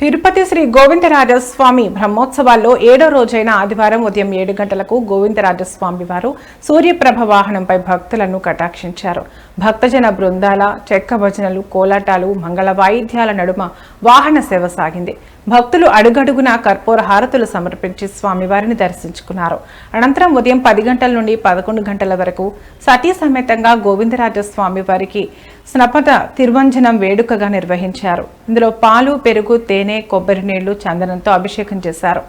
తిరుపతి శ్రీ గోవిందరాజస్వామి బ్రహ్మోత్సవాల్లో 7వ రోజైన ఆదివారం ఉదయం 7 గంటలకు గోవిందరాజస్వామి వారు సూర్యప్రభ వాహనంపై భక్తులను కటాక్షించారు. భక్తజన బృందాల చెక్క భజనలు, కోలాటాలు, మంగళ వాయిద్యాల నడుమ వాహన సేవ సాగింది. భక్తులు అడుగడుగునా కర్పూర హారతులు సమర్పించి స్వామివారిని దర్శించుకున్నారు. అనంతరం ఉదయం 10 గంటల నుండి 11 గంటల వరకు సతీ సమేతంగా గోవిందరాజస్వామి వారికి స్నపన తిరువంజనం వేడుకగా నిర్వహించారు. ఇందులో పాలు, పెరుగు, తేనె, కొబ్బరి నీళ్లు, చందనంతో అభిషేకం చేశారు.